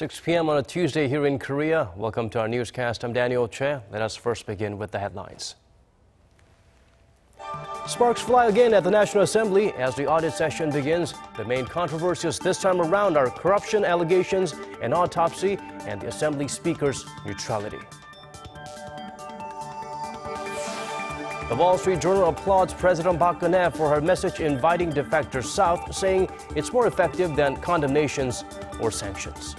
6 p.m. on a Tuesday here in Korea. Welcome to our newscast. I'm Daniel Che. Let us first begin with the headlines. Sparks fly again at the National Assembly as the audit session begins. The main controversies this time around are corruption allegations, an autopsy, and the Assembly Speaker's neutrality. The Wall Street Journal applauds President Park Geun-hye for her message inviting defectors south, saying it's more effective than condemnations or sanctions.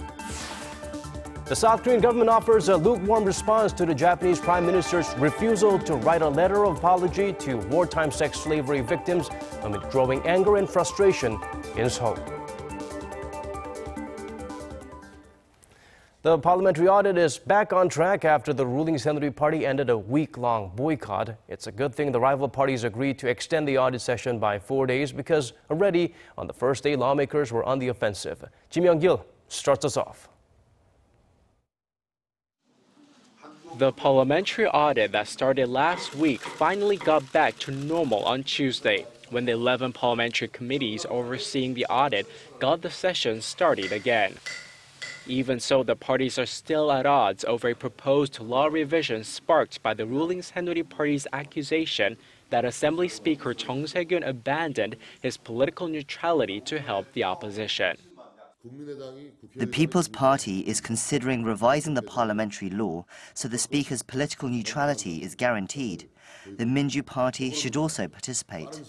The South Korean government offers a lukewarm response to the Japanese Prime Minister's refusal to write a letter of apology to wartime sex slavery victims amid growing anger and frustration in Seoul. The parliamentary audit is back on track after the ruling Saenuri party ended a week-long boycott. It's a good thing the rival parties agreed to extend the audit session by 4 days because already on the first day lawmakers were on the offensive. Kim Young-gil starts us off. The parliamentary audit that started last week finally got back to normal on Tuesday, when the 11 parliamentary committees overseeing the audit got the session started again. Even so, the parties are still at odds over a proposed law revision sparked by the ruling Saenuri party's accusation that Assembly Speaker Chung Se-kyun abandoned his political neutrality to help the opposition. The People's Party is considering revising the parliamentary law so the Speaker's political neutrality is guaranteed. The Minju Party should also participate.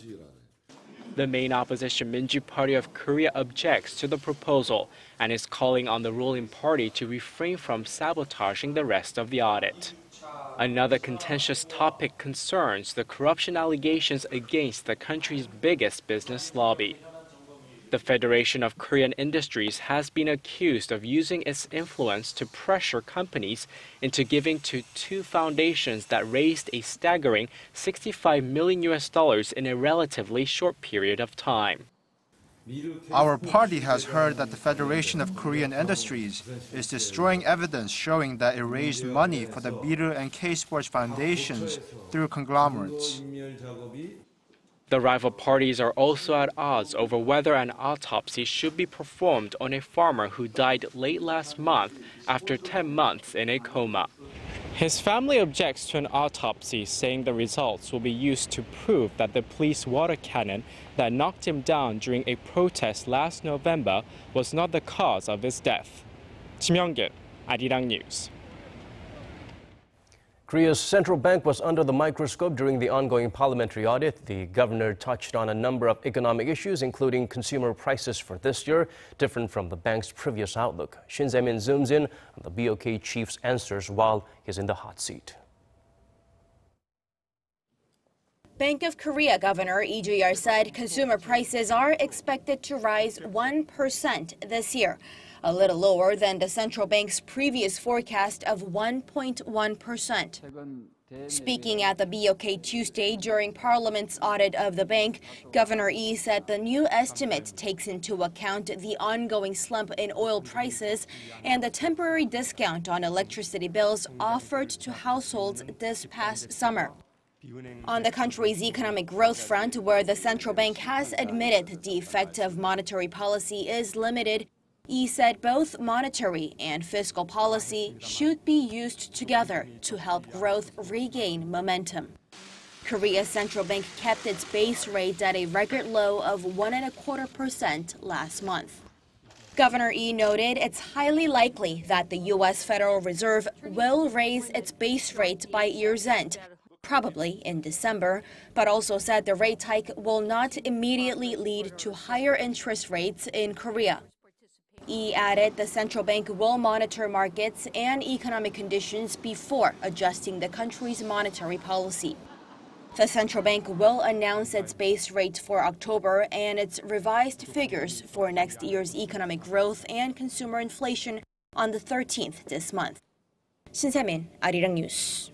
The main opposition Minju Party of Korea objects to the proposal and is calling on the ruling party to refrain from sabotaging the rest of the audit. Another contentious topic concerns the corruption allegations against the country's biggest business lobby. The Federation of Korean Industries has been accused of using its influence to pressure companies into giving to two foundations that raised a staggering $65 million in a relatively short period of time. Our party has heard that the Federation of Korean Industries is destroying evidence showing that it raised money for the Miru and K-Sports foundations through conglomerates. The rival parties are also at odds over whether an autopsy should be performed on a farmer who died late last month after 10 months in a coma. His family objects to an autopsy, saying the results will be used to prove that the police water cannon that knocked him down during a protest last November was not the cause of his death. Kim Young-gil, Arirang News. Korea's central bank was under the microscope during the ongoing parliamentary audit. The governor touched on a number of economic issues, including consumer prices for this year, different from the bank's previous outlook. Shin Se-min zooms in on the BOK chief's answers while he's in the hot seat. Bank of Korea Governor Lee Ju-yeol said consumer prices are expected to rise 1% this year, a little lower than the central bank's previous forecast of 1.1%. Speaking at the BOK Tuesday during Parliament's audit of the bank, Governor Lee said the new estimate takes into account the ongoing slump in oil prices and the temporary discount on electricity bills offered to households this past summer. On the country's economic growth front, where the central bank has admitted the effect of monetary policy is limited, Lee said both monetary and fiscal policy should be used together to help growth regain momentum. Korea's central bank kept its base rate at a record low of 1.25% last month. Governor Lee noted it's highly likely that the U.S. Federal Reserve will raise its base rate by year's end, probably in December, but also said the rate hike will not immediately lead to higher interest rates in Korea. Lee added the central bank will monitor markets and economic conditions before adjusting the country's monetary policy. The central bank will announce its base rate for October and its revised figures for next year's economic growth and consumer inflation on the 13th this month. Shin Se-min, Arirang News.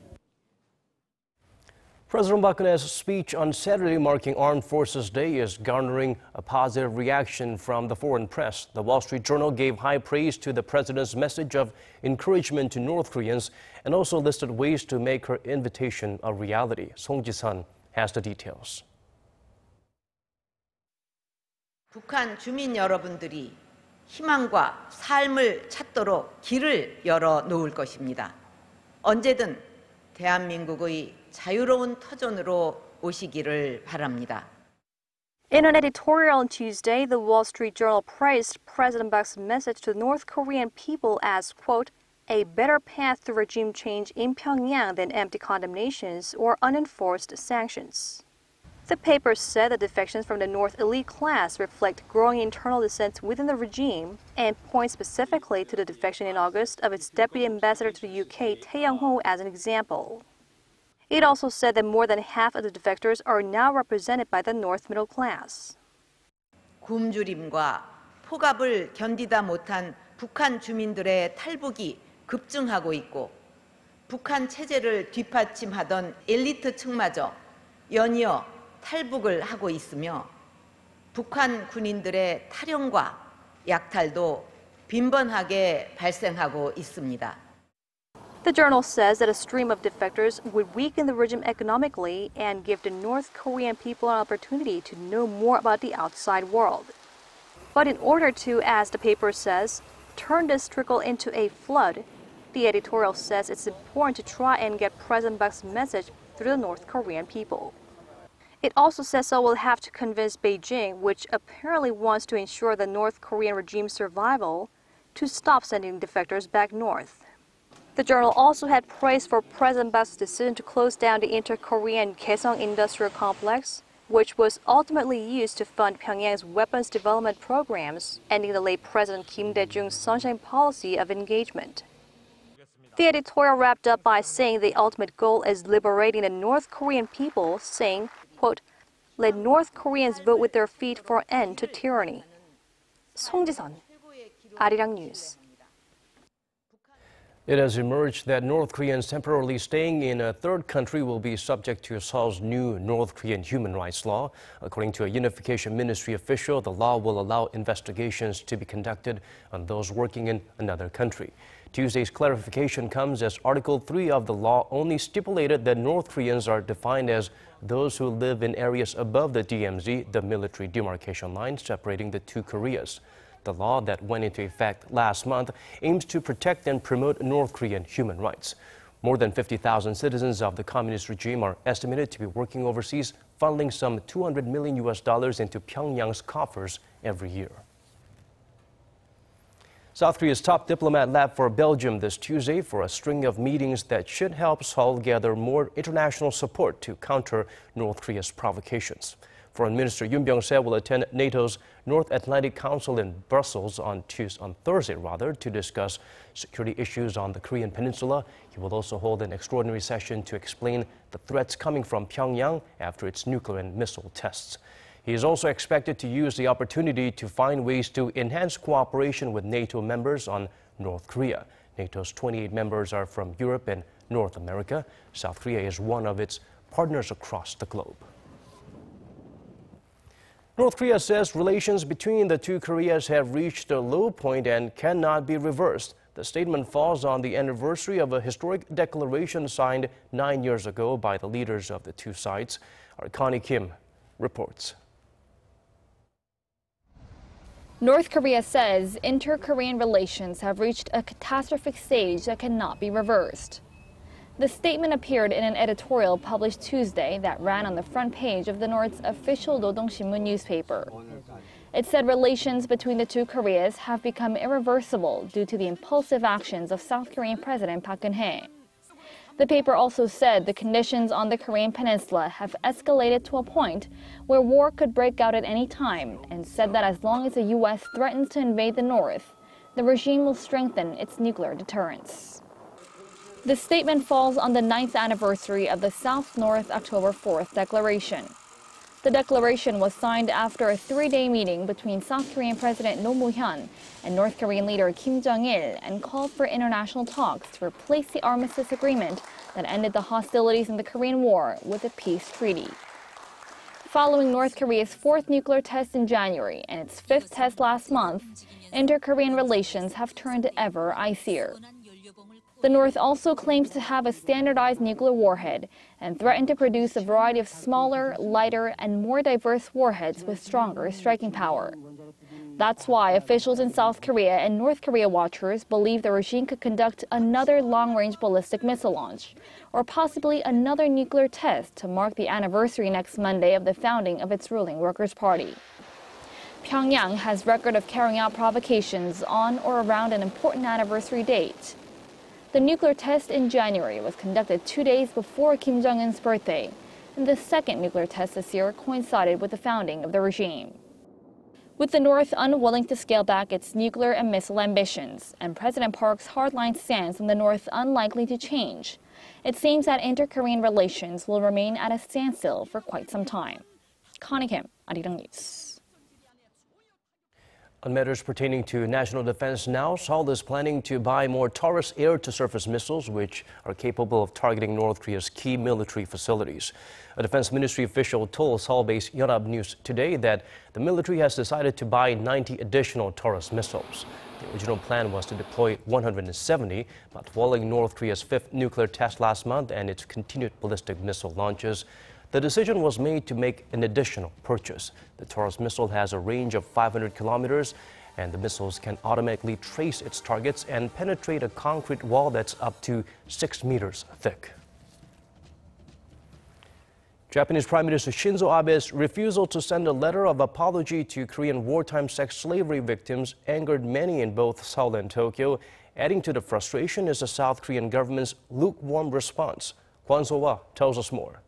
President Park Geun-hye's speech on Saturday marking Armed Forces Day is garnering a positive reaction from the foreign press. The Wall Street Journal gave high praise to the president's message of encouragement to North Koreans and also listed ways to make her invitation a reality. Song Ji-sun has the details. 북한 주민 여러분들이 희망과 삶을 찾도록 길을 열어 놓을 것입니다. 언제든 대한민국의 자유로운 터전으로 오시기를 바랍니다. In an editorial on Tuesday, the Wall Street Journal praised President Park's message to the North Korean people as, quote, a better path to regime change in Pyongyang than empty condemnations or unenforced sanctions. The paper said the defections from the North elite class reflect growing internal dissent within the regime and points specifically to the defection in August of its deputy ambassador to the UK, Tae Young-ho, as an example. It also said that more than half of the defectors are now represented by the North middle class. 굶주림과 폭압을 견디다 못한 북한 주민들의 탈북이 급증하고 있고 북한 체제를 뒷받침하던 엘리트 층마저 연이어 탈북을 하고 있으며 북한 군인들의 탈영과 약탈도 빈번하게 발생하고 있습니다. The journal says that a stream of defectors would weaken the regime economically and give the North Korean people an opportunity to know more about the outside world. But in order to, as the paper says, turn this trickle into a flood, the editorial says it's important to try and get President Park's message through the North Korean people. It also says Seoul will have to convince Beijing, which apparently wants to ensure the North Korean regime's survival, to stop sending defectors back north. The journal also had praise for President Park's decision to close down the inter-Korean Kaesong industrial complex, which was ultimately used to fund Pyongyang's weapons development programs, ending the late President Kim Dae-jung's sunshine policy of engagement. The editorial wrapped up by saying the ultimate goal is liberating the North Korean people, saying, quote, let North Koreans vote with their feet for an end to tyranny. 송지선, Arirang News. It has emerged that North Koreans temporarily staying in a third country will be subject to Seoul's new North Korean human rights law. According to a Unification Ministry official, the law will allow investigations to be conducted on those working in another country. Tuesday's clarification comes as Article 3 of the law only stipulated that North Koreans are defined as those who live in areas above the DMZ, the military demarcation line separating the two Koreas. The law that went into effect last month aims to protect and promote North Korean human rights. More than 50,000 citizens of the communist regime are estimated to be working overseas, funneling some $200 million into Pyongyang's coffers every year. South Korea's top diplomat left for Belgium this Tuesday for a string of meetings that should help Seoul gather more international support to counter North Korea's provocations. Foreign Minister Yoon Byung-se will attend NATO's North Atlantic Council in Brussels on Thursday to discuss security issues on the Korean peninsula. He will also hold an extraordinary session to explain the threats coming from Pyongyang after its nuclear and missile tests. He is also expected to use the opportunity to find ways to enhance cooperation with NATO members on North Korea. NATO's 28 members are from Europe and North America. South Korea is one of its partners across the globe. North Korea says relations between the two Koreas have reached a low point and cannot be reversed. The statement falls on the anniversary of a historic declaration signed 9 years ago by the leaders of the two sides. Our Connie Kim reports. North Korea says inter-Korean relations have reached a catastrophic stage that cannot be reversed. The statement appeared in an editorial published Tuesday that ran on the front page of the North's official Rodong Sinmun newspaper. It said relations between the two Koreas have become irreversible due to the impulsive actions of South Korean President Park Geun-hye. The paper also said the conditions on the Korean peninsula have escalated to a point where war could break out at any time, and said that as long as the U.S. threatens to invade the North, the regime will strengthen its nuclear deterrence. The statement falls on the 9th anniversary of the South-North October 4th Declaration. The declaration was signed after a 3-day meeting between South Korean President Roh Moo-hyun and North Korean leader Kim Jong-il, and called for international talks to replace the armistice agreement that ended the hostilities in the Korean War with a peace treaty. Following North Korea's 4th nuclear test in January and its 5th test last month, inter-Korean relations have turned ever icier. The North also claims to have a standardized nuclear warhead and threatened to produce a variety of smaller, lighter, and more diverse warheads with stronger striking power. That's why officials in South Korea and North Korea watchers believe the regime could conduct another long-range ballistic missile launch, or possibly another nuclear test to mark the anniversary next Monday of the founding of its ruling Workers' Party. Pyongyang has record of carrying out provocations on or around an important anniversary date. The nuclear test in January was conducted 2 days before Kim Jong-un's birthday, and the second nuclear test this year coincided with the founding of the regime. With the North unwilling to scale back its nuclear and missile ambitions, and President Park's hardline stance on the North unlikely to change, it seems that inter-Korean relations will remain at a standstill for quite some time. Connie Kim, Arirang News. On matters pertaining to national defense now, Seoul is planning to buy more Taurus air-to-surface missiles, which are capable of targeting North Korea's key military facilities. A defense ministry official told Seoul-based Yeonhap News today that the military has decided to buy 90 additional Taurus missiles. The original plan was to deploy 170, but following North Korea's fifth nuclear test last month and its continued ballistic missile launches, the decision was made to make an additional purchase. The Taurus missile has a range of 500 kilometers, and the missiles can automatically trace its targets and penetrate a concrete wall that's up to 6 meters thick. Japanese Prime Minister Shinzo Abe's refusal to send a letter of apology to Korean wartime sex slavery victims angered many in both Seoul and Tokyo. Adding to the frustration is the South Korean government's lukewarm response. Kwon So-hwa tells us more.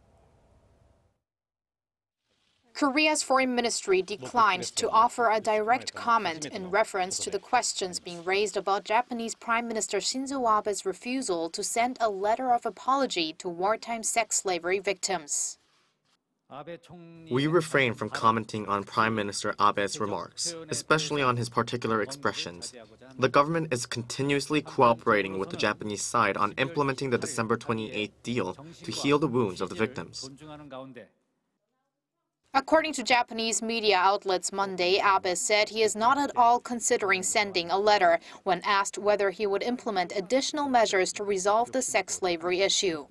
Korea's foreign ministry declined to offer a direct comment in reference to the questions being raised about Japanese Prime Minister Shinzo Abe's refusal to send a letter of apology to wartime sex slavery victims. We refrain from commenting on Prime Minister Abe's remarks, especially on his particular expressions. The government is continuously cooperating with the Japanese side on implementing the December 28th deal to heal the wounds of the victims. According to Japanese media outlets Monday, Abe said he is not at all considering sending a letter when asked whether he would implement additional measures to resolve the sex slavery issue.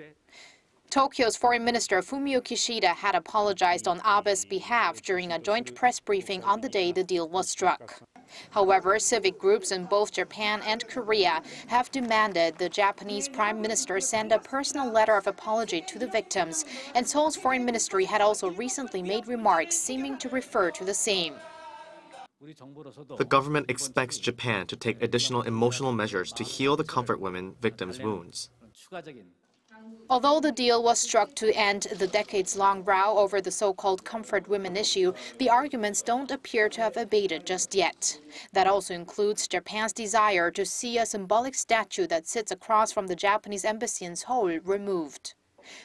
Tokyo's Foreign Minister Fumio Kishida had apologized on Abe's behalf during a joint press briefing on the day the deal was struck. However, civic groups in both Japan and Korea have demanded the Japanese Prime Minister send a personal letter of apology to the victims, and Seoul's foreign ministry had also recently made remarks seeming to refer to the same. The government expects Japan to take additional emotional measures to heal the comfort women victims' wounds. Although the deal was struck to end the decades-long row over the so-called comfort women issue, the arguments don't appear to have abated just yet. That also includes Japan's desire to see a symbolic statue that sits across from the Japanese embassy in Seoul removed.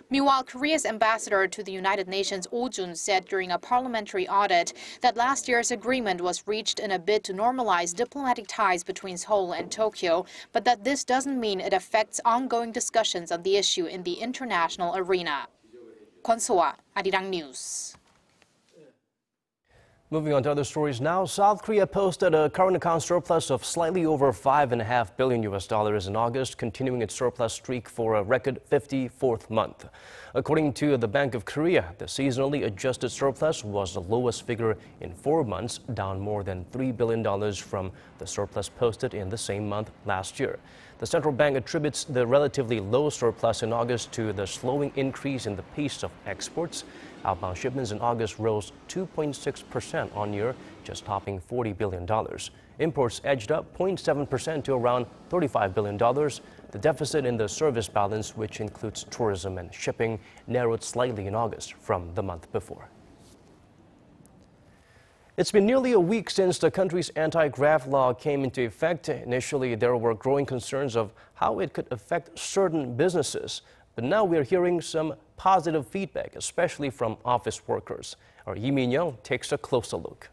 Meanwhile, Korea's ambassador to the United Nations, Oh Jun, said during a parliamentary audit that last year's agreement was reached in a bid to normalize diplomatic ties between Seoul and Tokyo, but that this doesn't mean it affects ongoing discussions on the issue in the international arena. Kwon So-hwa, Arirang News. Moving on to other stories now, South Korea posted a current account surplus of slightly over $5.5 billion in August, continuing its surplus streak for a record 54th month. According to the Bank of Korea, the seasonally adjusted surplus was the lowest figure in 4 months, down more than $3 billion from the surplus posted in the same month last year. The central bank attributes the relatively low surplus in August to the slowing increase in the pace of exports. Outbound shipments in August rose 2.6% on year, just topping $40 billion. Imports edged up 0.7% to around $35 billion. The deficit in the service balance, which includes tourism and shipping, narrowed slightly in August from the month before. It's been nearly a week since the country's anti-graft law came into effect. Initially, there were growing concerns of how it could affect certain businesses. But now we're hearing some positive feedback, especially from office workers. Our Lee Min-young takes a closer look.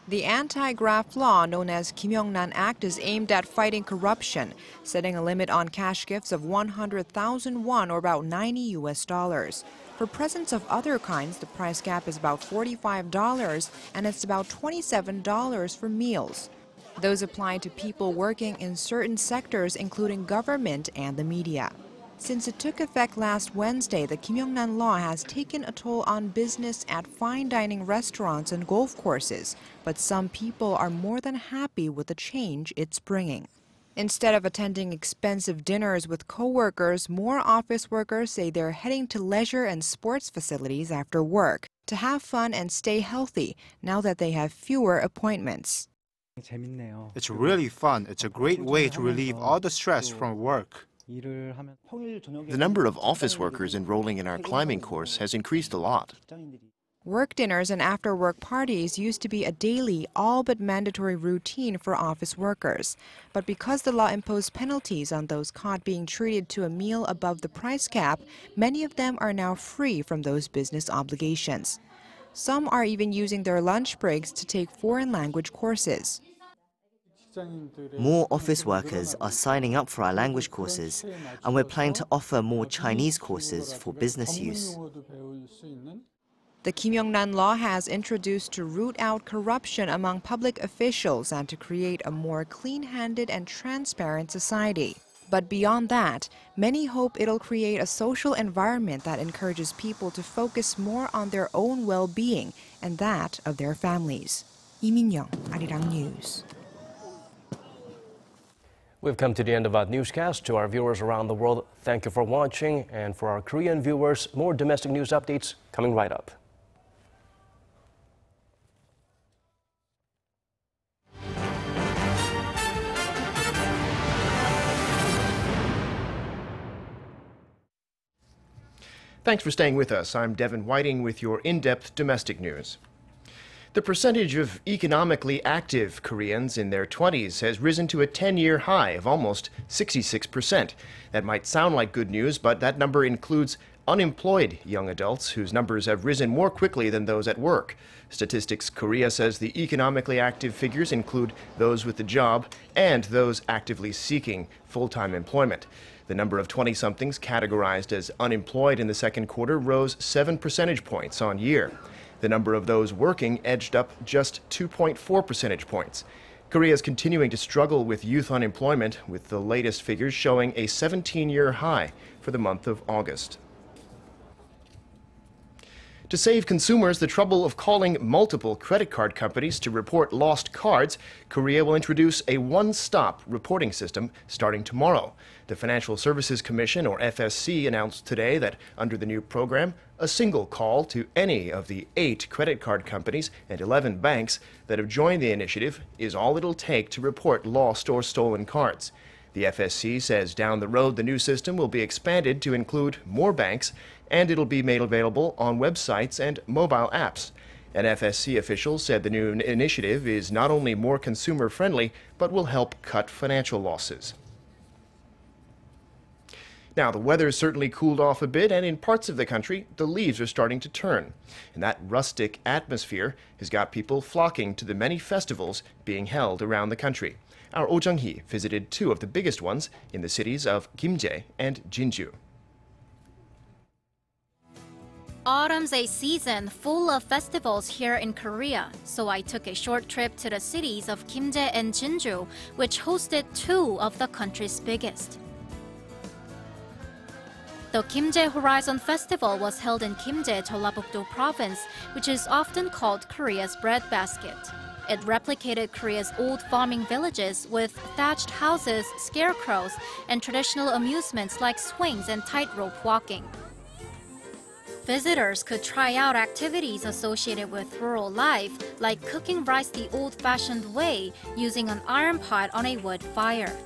The anti-graft law, known as Kim Young-nan Act, is aimed at fighting corruption, setting a limit on cash gifts of 100,000 won, or about $90 US. For presents of other kinds, the price cap is about $45, and it's about $27 for meals. Those apply to people working in certain sectors, including government and the media. Since it took effect last Wednesday, the Kim-Yong-nan law has taken a toll on business at fine dining restaurants and golf courses, but some people are more than happy with the change it's bringing. Instead of attending expensive dinners with co-workers, more office workers say they're heading to leisure and sports facilities after work to have fun and stay healthy now that they have fewer appointments. It's really fun. It's a great way to relieve all the stress from work. The number of office workers enrolling in our climbing course has increased a lot. Work dinners and after-work parties used to be a daily, all but mandatory routine for office workers. But because the law imposed penalties on those caught being treated to a meal above the price cap, many of them are now free from those business obligations. Some are even using their lunch breaks to take foreign language courses. More office workers are signing up for our language courses, and we're planning to offer more Chinese courses for business use. The Kim-Yong-nan law has introduced to root out corruption among public officials and to create a more clean-handed and transparent society. But beyond that, many hope it'll create a social environment that encourages people to focus more on their own well-being and that of their families. Lee Min-young, Arirang News. We've come to the end of our newscast. To our viewers around the world, thank you for watching. And for our Korean viewers, more domestic news updates coming right up. Thanks for staying with us. I'm Devin Whiting with your in-depth domestic news. The percentage of economically active Koreans in their 20s has risen to a 10-year high of almost 66%. That might sound like good news, but that number includes unemployed young adults whose numbers have risen more quickly than those at work. Statistics Korea says the economically active figures include those with a job and those actively seeking full-time employment. The number of 20-somethings categorized as unemployed in the second quarter rose 7 percentage points on year. The number of those working edged up just 2.4 percentage points. Korea is continuing to struggle with youth unemployment, with the latest figures showing a 17-year high for the month of August. To save consumers the trouble of calling multiple credit card companies to report lost cards, Korea will introduce a one-stop reporting system starting tomorrow. The Financial Services Commission, or FSC, announced today that under the new program, a single call to any of the 8 credit card companies and 11 banks that have joined the initiative is all it'll take to report lost or stolen cards. The FSC says down the road the new system will be expanded to include more banks, and it'll be made available on websites and mobile apps. An FSC official said the new initiative is not only more consumer-friendly, but will help cut financial losses. Now, the weather's certainly cooled off a bit, and in parts of the country, the leaves are starting to turn. And that rustic atmosphere has got people flocking to the many festivals being held around the country. Our Oh Jung-hee visited 2 of the biggest ones in the cities of Kimjae and Jinju. Autumn's a season full of festivals here in Korea, so I took a short trip to the cities of Kimjae and Jinju, which hosted 2 of the country's biggest. The Kimjae Horizon Festival was held in Kimjae, Jeollabuk-do Province, which is often called Korea's breadbasket. It replicated Korea's old farming villages with thatched houses, scarecrows, and traditional amusements like swings and tightrope walking. Visitors could try out activities associated with rural life, like cooking rice the old-fashioned way, using an iron pot on a wood fire.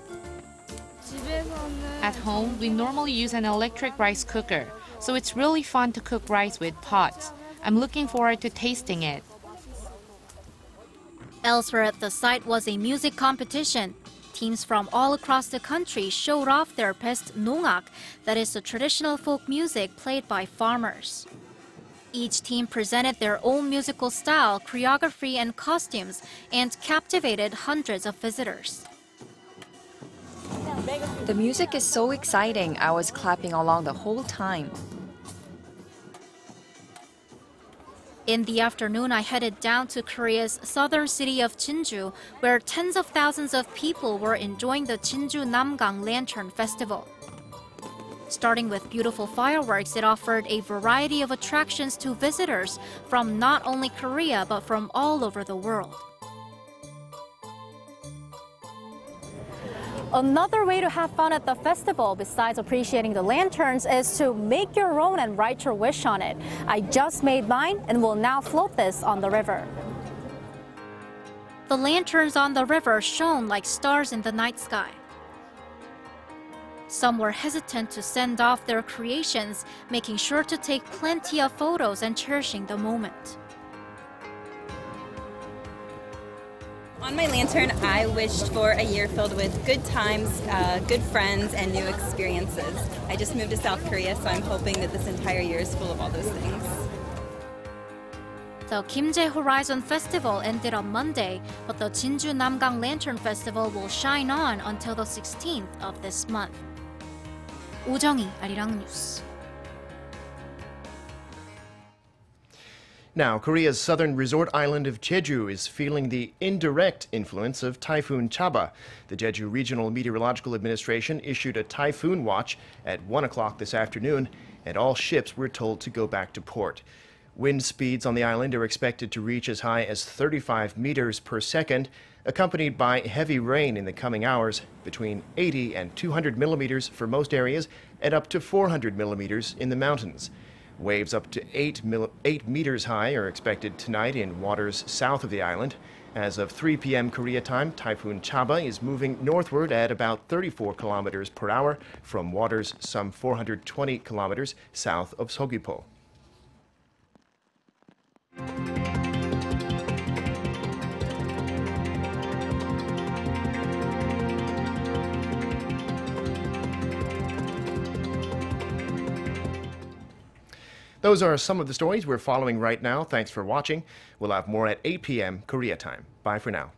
At home, we normally use an electric rice cooker, so it's really fun to cook rice with pots. I'm looking forward to tasting it. Elsewhere at the site was a music competition. Teams from all across the country showed off their best nongak, that is the traditional folk music played by farmers. Each team presented their own musical style, choreography, and costumes, and captivated hundreds of visitors. The music is so exciting. I was clapping along the whole time. In the afternoon, I headed down to Korea's southern city of Jinju, where tens of thousands of people were enjoying the Jinju Namgang Lantern Festival. Starting with beautiful fireworks, it offered a variety of attractions to visitors from not only Korea but from all over the world. Another way to have fun at the festival, besides appreciating the lanterns, is to make your own and write your wish on it. I just made mine and will now float this on the river. The lanterns on the river shone like stars in the night sky. Some were hesitant to send off their creations, making sure to take plenty of photos and cherishing the moment. On my lantern, I wished for a year filled with good times, good friends, and new experiences. I just moved to South Korea, so I'm hoping that this entire year is full of all those things. The Kimjae Horizon Festival ended on Monday, but the Jinju Namgang Lantern Festival will shine on until the 16th of this month. 오정희, Arirang News. Now, Korea's southern resort island of Jeju is feeling the indirect influence of Typhoon Chaba. The Jeju Regional Meteorological Administration issued a typhoon watch at 1 o'clock this afternoon, and all ships were told to go back to port. Wind speeds on the island are expected to reach as high as 35 meters per second, accompanied by heavy rain in the coming hours, between 80 and 200 millimeters for most areas, and up to 400 millimeters in the mountains. Waves up to 8 meters high are expected tonight in waters south of the island. As of 3 p.m. Korea time, Typhoon Chaba is moving northward at about 34 kilometers per hour from waters some 420 kilometers south of Seogwipo. Those are some of the stories we're following right now. Thanks for watching. We'll have more at 8 p.m. Korea time. Bye for now.